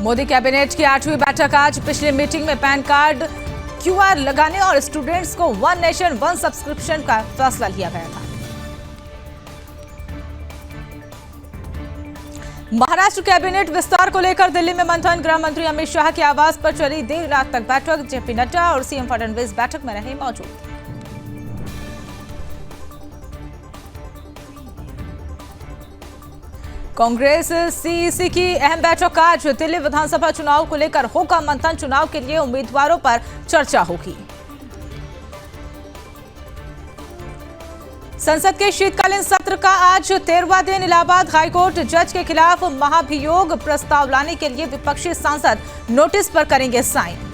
Modi cabinet की 8वीं बैठक आज। पिछली मीटिंग में पैन कार्ड क्यूआर लगाने और स्टूडेंट्स को वन नेशन वन सब्सक्रिप्शन का फैसला लिया गया था। महाराष्ट्र कैबिनेट विस्तार को लेकर दिल्ली में मंथन। गृह मंत्री अमित शाह के आवास पर चली देर रात तक बैठक। जेपी नड्डा और सीएम फडणवीस बैठक में रहे मौजूद। कांग्रेस सीईसी की अहम बैठक आज। दिल्ली विधानसभा चुनाव को लेकर होगा मंथन। चुनाव के लिए उम्मीदवारों पर चर्चा होगी। संसद के शीतकालीन सत्र का आज 13वां दिन। इलाहाबाद हाईकोर्ट जज के खिलाफ महाभियोग प्रस्ताव लाने के लिए विपक्षी सांसद नोटिस पर करेंगे साइन।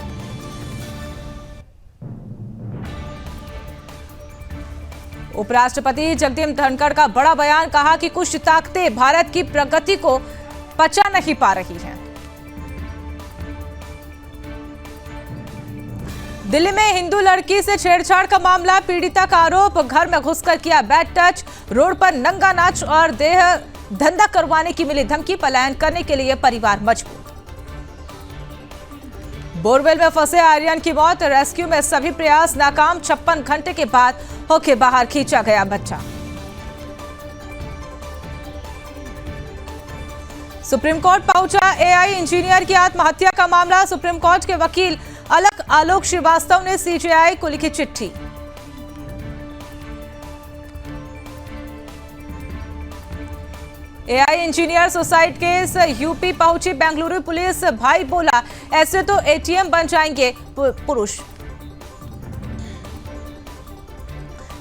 उपराष्ट्रपति जगदीप धनखड़ का बड़ा बयान। कहा कि कुछ ताकतें भारत की प्रगति को पचा नहीं पा रही हैं। दिल्ली में हिंदू लड़की से छेड़छाड़ का मामला। पीड़िता का आरोप, घर में घुसकर किया बैड टच, रोड पर नंगा नाच और देह धंधा करवाने की मिली धमकी। पलायन करने के लिए परिवार मजबूर। बोरवेल में फंसे आर्यन की मौत। रेस्क्यू में सभी प्रयास नाकाम। 56 घंटे के बाद होके बाहर खींचा गया बच्चा। सुप्रीम कोर्ट पहुंचा एआई इंजीनियर की आत्महत्या का मामला। सुप्रीम कोर्ट के वकील आलोक श्रीवास्तव ने सीजेआई को लिखी चिट्ठी। AI engineer suicide case UP पहुंची बेंगलुरु पुलिस। भाई बोला ऐसे तो एटीएम बन जाएंगे पुरुष।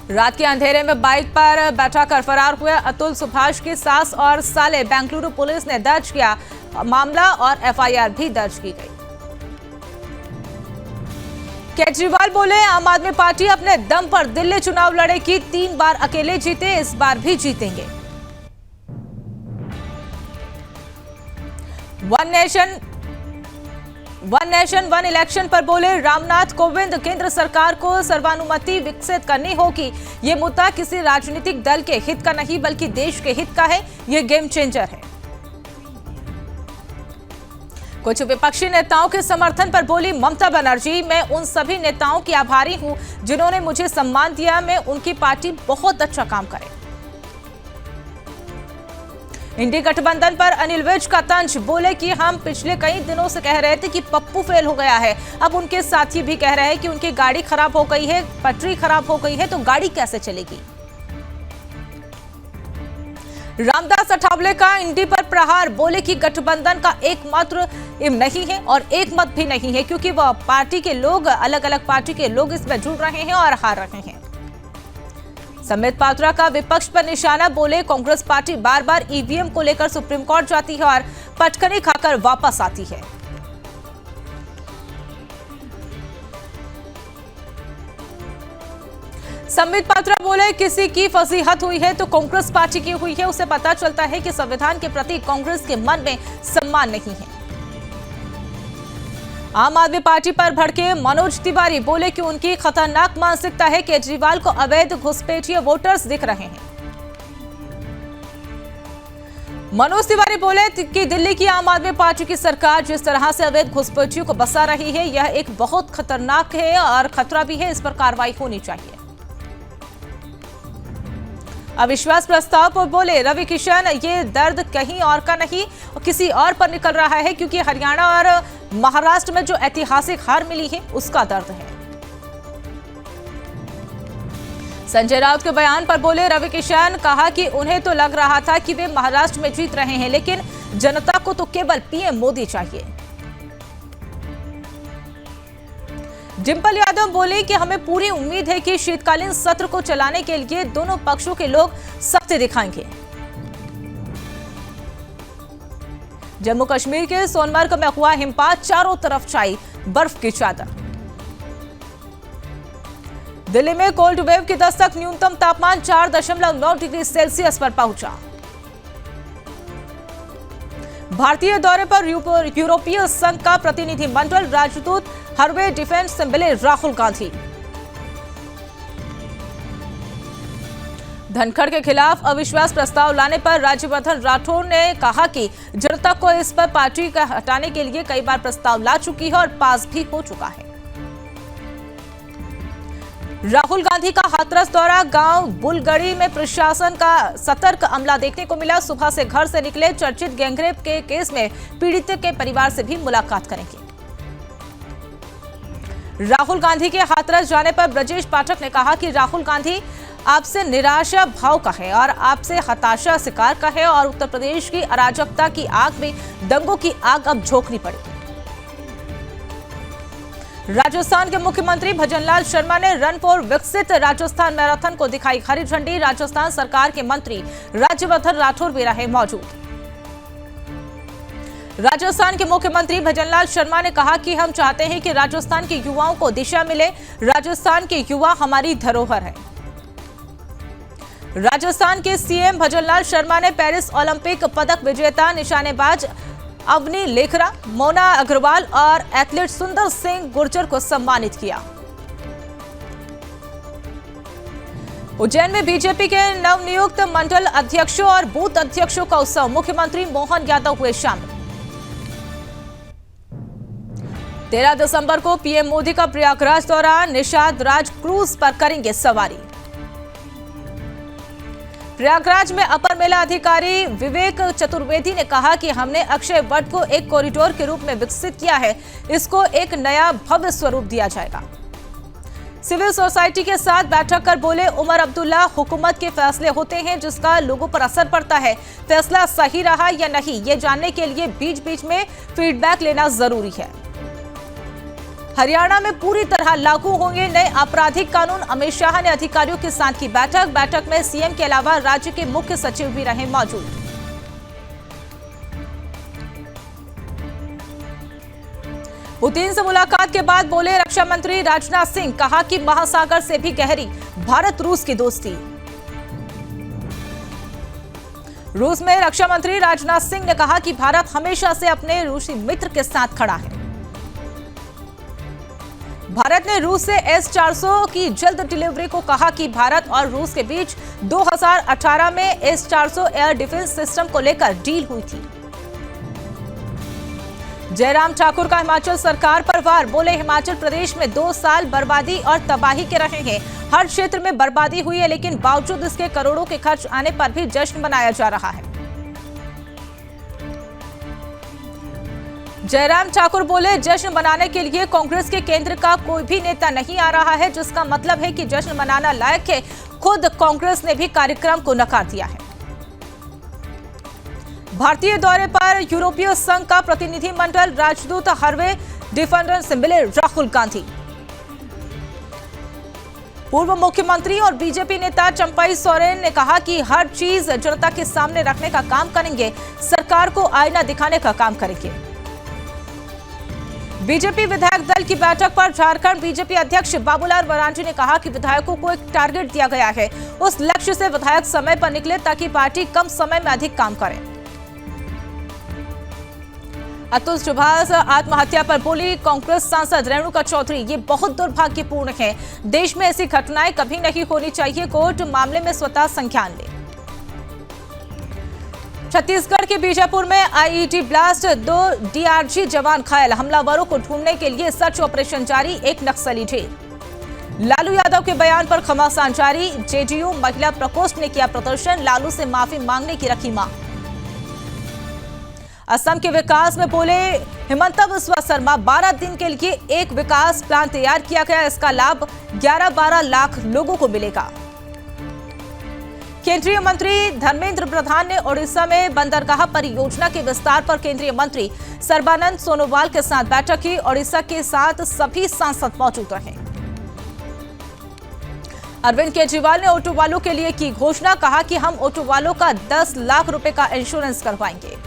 रात के अंधेरे में बाइक पर बैठाकर फरार हुए अतुल सुभाष की सास और साले। बेंगलुरु पुलिस ने दर्ज किया मामला और एफआईआर भी दर्ज की गई। केजरीवाल बोले आम आदमी पार्टी अपने दम पर दिल्ली चुनाव लड़ेगी। 3 बार अकेले जीते, इस बार भी जीतेंगे। वन नेशन वन इलेक्शन पर बोले रामनाथ कोविंद। केंद्र सरकार को सर्वानुमति विकसित करनी होगी। ये मुद्दा किसी राजनीतिक दल के हित का नहीं बल्कि देश के हित का है। ये गेम चेंजर है। कुछ विपक्षी नेताओं के समर्थन पर बोली ममता बनर्जी। मैं उन सभी नेताओं की आभारी हूं जिन्होंने मुझे सम्मान दिया। मैं उनकी पार्टी बहुत अच्छा काम करे। इंडी गठबंधन पर अनिल विज का तंज। बोले कि हम पिछले कई दिनों से कह रहे थे कि पप्पू फेल हो गया है। अब उनके साथी भी कह रहे हैं कि उनकी गाड़ी खराब हो गई है, पटरी खराब हो गई है, तो गाड़ी कैसे चलेगी। रामदास अठावले का इंडी पर प्रहार। बोले कि गठबंधन का एकमात्र एम नहीं है और एक मत भी नहीं है क्योंकि वह पार्टी के लोग, अलग अलग पार्टी के लोग इसमें जुड़ रहे हैं और हार रहे हैं। संबित पात्रा का विपक्ष पर निशाना। बोले कांग्रेस पार्टी बार बार ईवीएम को लेकर सुप्रीम कोर्ट जाती है और पटखनी खाकर वापस आती है। संबित पात्रा बोले किसी की फजीहत हुई है तो कांग्रेस पार्टी की हुई है। उसे पता चलता है कि संविधान के प्रति कांग्रेस के मन में सम्मान नहीं है। आम आदमी पार्टी पर भड़के मनोज तिवारी। बोले कि उनकी खतरनाक मानसिकता है। केजरीवाल को अवैध घुसपैठिए वोटर्स दिख रहे हैं। मनोज तिवारी बोले कि दिल्ली की आम आदमी पार्टी की सरकार जिस तरह से अवैध घुसपैठियों को बसा रही है यह एक बहुत खतरनाक है और खतरा भी है। इस पर कार्रवाई होनी चाहिए। अविश्वास प्रस्ताव पर बोले रवि किशन ये दर्द कहीं और का नहीं किसी और पर निकल रहा है क्योंकि हरियाणा और महाराष्ट्र में जो ऐतिहासिक हार मिली है उसका दर्द है। संजय राउत के बयान पर बोले रवि किशन। कहा कि उन्हें तो लग रहा था कि वे महाराष्ट्र में जीत रहे हैं लेकिन जनता को तो केवल पीएम मोदी चाहिए। डिंपल यादव बोले कि हमें पूरी उम्मीद है कि शीतकालीन सत्र को चलाने के लिए दोनों पक्षों के लोग सख्ती दिखाएंगे। जम्मू कश्मीर के सोनमर्ग में हुआ हिमपात। चारों तरफ छाई बर्फ की चादर। दिल्ली में कोल्ड वेव की दस्तक। न्यूनतम तापमान 4.9 डिग्री सेल्सियस पर पहुंचा। भारतीय दौरे पर यूरोपीय संघ का प्रतिनिधिमंडल। राजदूत हरवे डिफेंस से मिले राहुल गांधी। धनखड़ के खिलाफ अविश्वास प्रस्ताव लाने पर राज्यवर्धन राठौड़ ने कहा कि जनता को इस पर पार्टी का हटाने के लिए कई बार प्रस्ताव ला चुकी है और पास भी हो चुका है। राहुल गांधी का हाथरस दौरा, गांव बुलगड़ी में प्रशासन का सतर्क अमला देखने को मिला। सुबह से घर से निकले, चर्चित गैंगरेप के केस में पीड़ित के परिवार से भी मुलाकात करेंगे। राहुल गांधी के हाथरस जाने पर ब्रजेश पाठक ने कहा कि राहुल गांधी आपसे निराशा भाव का है और आपसे हताशा शिकार का है और उत्तर प्रदेश की अराजकता की आग में दंगों की आग अब झोंकनी पड़ेगी। राजस्थान के मुख्यमंत्री भजनलाल शर्मा ने रन फॉर विकसित राजस्थान मैराथन को दिखाई हरी झंडी। राजस्थान सरकार के मंत्री राज्यवर्धन राठौड़ भी रहे मौजूद। राजस्थान के मुख्यमंत्री भजनलाल शर्मा ने कहा कि हम चाहते हैं कि राजस्थान के युवाओं को दिशा मिले। राजस्थान के युवा हमारी धरोहर है। राजस्थान के सीएम भजनलाल शर्मा ने पेरिस ओलंपिक पदक विजेता निशानेबाज अवनी लेखरा, मोना अग्रवाल और एथलीट सुंदर सिंह गुर्जर को सम्मानित किया। उज्जैन में बीजेपी के नवनियुक्त मंडल अध्यक्षों और बूथ अध्यक्षों का उत्सव, मुख्यमंत्री मोहन यादव हुए शामिल। 13 दिसंबर को पीएम मोदी का प्रयागराज दौरा, निषाद राज क्रूज पर करेंगे सवारी। प्रयागराज में अपर मेला अधिकारी विवेक चतुर्वेदी ने कहा कि हमने अक्षय वट को एक कॉरिडोर के रूप में विकसित किया है, इसको एक नया भव्य स्वरूप दिया जाएगा। सिविल सोसाइटी के साथ बैठक कर बोले उमर अब्दुल्ला, हुकूमत के फैसले होते हैं जिसका लोगों पर असर पड़ता है। फैसला सही रहा या नहीं, ये जानने के लिए बीच बीच में फीडबैक लेना जरूरी है। हरियाणा में पूरी तरह लागू होंगे नए आपराधिक कानून, अमित शाह ने अधिकारियों के साथ की बैठक में सीएम के अलावा राज्य के मुख्य सचिव भी रहे मौजूद। पुतिन से मुलाकात के बाद बोले रक्षा मंत्री राजनाथ सिंह, कहा कि महासागर से भी गहरी भारत रूस की दोस्ती। रूस में रक्षा मंत्री राजनाथ सिंह ने कहा कि भारत हमेशा से अपने रूसी मित्र के साथ खड़ा है। भारत ने रूस से S-400 की जल्द डिलीवरी को कहा कि भारत और रूस के बीच 2018 में S-400 एयर डिफेंस सिस्टम को लेकर डील हुई थी। जयराम ठाकुर का हिमाचल सरकार पर वार, बोले हिमाचल प्रदेश में 2 साल बर्बादी और तबाही के रहे हैं। हर क्षेत्र में बर्बादी हुई है, लेकिन बावजूद इसके करोड़ों के खर्च आने पर भी जश्न मनाया जा रहा है। जयराम ठाकुर बोले जश्न मनाने के लिए कांग्रेस के केंद्र का कोई भी नेता नहीं आ रहा है, जिसका मतलब है कि जश्न मनाना लायक है। खुद कांग्रेस ने भी कार्यक्रम को नकार दिया है। भारतीय दौरे पर यूरोपीय संघ का प्रतिनिधिमंडल, राजदूत हर्वे डिफेंडर से मिले राहुल गांधी। पूर्व मुख्यमंत्री और बीजेपी नेता चंपाई सोरेन ने कहा कि हर चीज जनता के सामने रखने का काम करेंगे, सरकार को आईना दिखाने का काम करेंगे। बीजेपी विधायक दल की बैठक पर झारखंड बीजेपी अध्यक्ष बाबूलाल मरांडी ने कहा कि विधायकों को एक टारगेट दिया गया है, उस लक्ष्य से विधायक समय पर निकले ताकि पार्टी कम समय में अधिक काम करे। अतुल सुभाष आत्महत्या पर बोली कांग्रेस सांसद रेणुका चौधरी, ये बहुत दुर्भाग्यपूर्ण है, देश में ऐसी घटनाएं कभी नहीं होनी चाहिए, कोर्ट मामले में स्वतः संज्ञान ले। छत्तीसगढ़ के बीजापुर में आईईडी ब्लास्ट, 2 डीआरजी जवान घायल, हमलावरों को ढूंढने के लिए सर्च ऑपरेशन जारी, एक नक्सली ढेर। लालू यादव के बयान पर घमासान जारी, जेडीयू महिला प्रकोष्ठ ने किया प्रदर्शन, लालू से माफी मांगने की रखी मांग। असम के विकास में बोले हिमंता बिस्वा शर्मा, 12 दिन के लिए एक विकास प्लान तैयार किया गया, इसका लाभ 11-12 लाख लोगों को मिलेगा। केंद्रीय मंत्री धर्मेंद्र प्रधान ने ओडिशा में बंदरगाह परियोजना के विस्तार पर केंद्रीय मंत्री सर्बानंद सोनोवाल के साथ बैठक की, ओडिशा के साथ सभी सांसद मौजूद रहे। अरविंद केजरीवाल ने ऑटो वालों के लिए की घोषणा, कहा कि हम ऑटो वालों का 10 लाख रुपए का इंश्योरेंस करवाएंगे।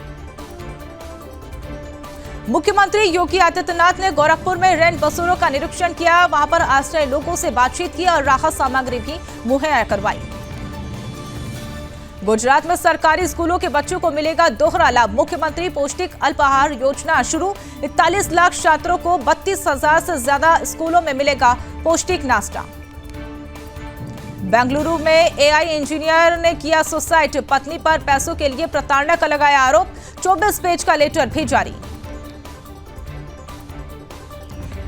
मुख्यमंत्री योगी आदित्यनाथ ने गोरखपुर में रैन बसेरों का निरीक्षण किया, वहां पर आश्रय लोगों से बातचीत की और राहत सामग्री भी मुहैया करवाई। गुजरात में सरकारी स्कूलों के बच्चों को मिलेगा दोहरा लाभ, मुख्यमंत्री पौष्टिक अल्पाहार योजना शुरू, 41 लाख छात्रों को 32,000 से ज्यादा स्कूलों में मिलेगा पौष्टिक नाश्ता। बेंगलुरु में एआई इंजीनियर ने किया सुसाइड, पत्नी पर पैसों के लिए प्रताड़ना का लगाया आरोप, 24 पेज का लेटर भी जारी।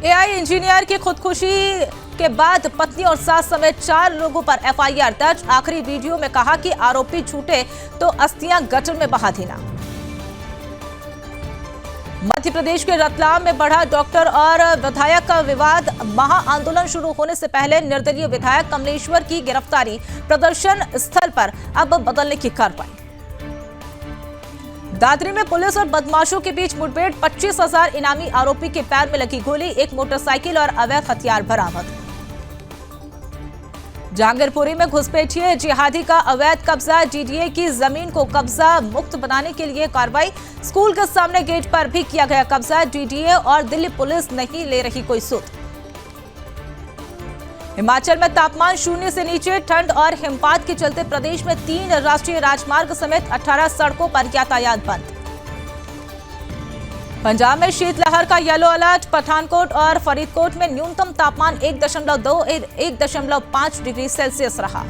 एआई इंजीनियर की खुदकुशी के बाद पत्नी और सास समेत 4 लोगों पर एफआईआर दर्ज। आखिरी वीडियो में कहा कि आरोपी छूटे तो अस्थियां गटर में बहा देना। मध्य प्रदेश के रतलाम में बढ़ा डॉक्टर और विधायक का विवाद। महाआंदोलन शुरू होने से पहले निर्दलीय विधायक कमलेश्वर की गिरफ्तारी, प्रदर्शन स्थल पर अब बदलने की कार्रवाई। दादरी में पुलिस और बदमाशों के बीच मुठभेड़, 25,000 इनामी आरोपी के पैर में लगी गोली, एक मोटरसाइकिल और अवैध हथियार बरामद। जहांगीरपुरी में घुसपैठिए जिहादी का अवैध कब्जा, डीडीए की जमीन को कब्जा मुक्त बनाने के लिए कार्रवाई। स्कूल के सामने गेट पर भी किया गया कब्जा, डीडीए और दिल्ली पुलिस नहीं ले रही कोई सुध। हिमाचल में तापमान 0 से नीचे, ठंड और हिमपात के चलते प्रदेश में 3 राष्ट्रीय राजमार्ग समेत 18 सड़कों पर यातायात बंद। पंजाब में शीतलहर का येलो अलर्ट, पठानकोट और फरीदकोट में न्यूनतम तापमान 1.5 डिग्री सेल्सियस रहा।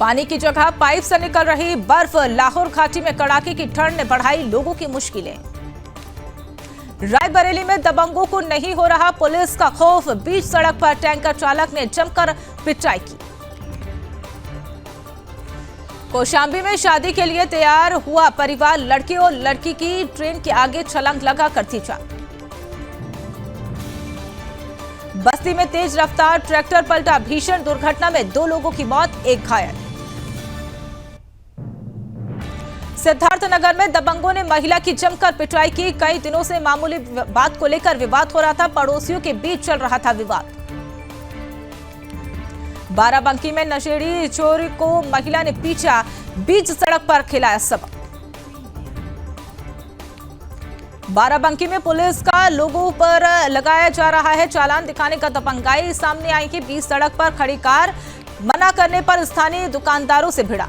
पानी की जगह पाइप से निकल रही बर्फ, लाहौर घाटी में कड़ाके की ठंड ने बढ़ाई लोगों की मुश्किलें। रायबरेली में दबंगों को नहीं हो रहा पुलिस का खौफ, बीच सड़क पर टैंकर चालक ने जमकर पिटाई की। कौशांबी में शादी के लिए तैयार हुआ परिवार, लड़के और लड़की की ट्रेन के आगे छलांग लगाकर थी जान। बस्ती में तेज रफ्तार ट्रैक्टर पलटा, भीषण दुर्घटना में 2 लोगों की मौत, 1 घायल। सिद्धार्थनगर में दबंगों ने महिला की जमकर पिटाई की, कई दिनों से मामूली बात को लेकर विवाद हो रहा था, पड़ोसियों के बीच चल रहा था विवाद। बाराबंकी में नशेड़ी चोर को महिला ने पीछा, बीच सड़क पर खिलाया सबक। बाराबंकी में पुलिस का लोगों पर लगाया जा रहा है चालान दिखाने का दबंगाई सामने आई कि बीच सड़क पर खड़ी कार मना करने पर स्थानीय दुकानदारों से भिड़ा।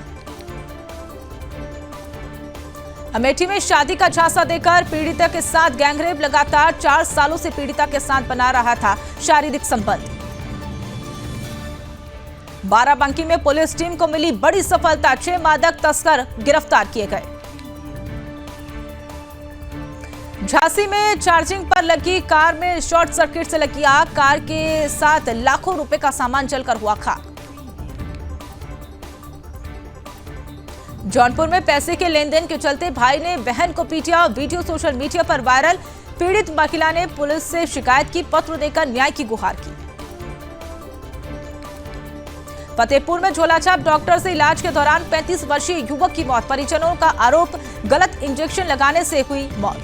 अमेठी में शादी का झांसा देकर पीड़िता के साथ गैंगरेप, लगातार 4 सालों से पीड़िता के साथ बना रहा था शारीरिक संबंध। बाराबंकी में पुलिस टीम को मिली बड़ी सफलता, 6 मादक तस्कर गिरफ्तार किए गए। झांसी में चार्जिंग पर लगी कार में शॉर्ट सर्किट से लगी आग, कार के साथ लाखों रुपए का सामान जलकर हुआ खाक। जौनपुर में पैसे के लेन देन के चलते भाई ने बहन को पीटा, वीडियो सोशल मीडिया पर वायरल। पीड़ित महिला ने पुलिस से शिकायत की, पत्र देकर न्याय की गुहार की। फतेहपुर में झोलाछाप डॉक्टर से इलाज के दौरान 35 वर्षीय युवक की मौत, परिजनों का आरोप गलत इंजेक्शन लगाने से हुई मौत।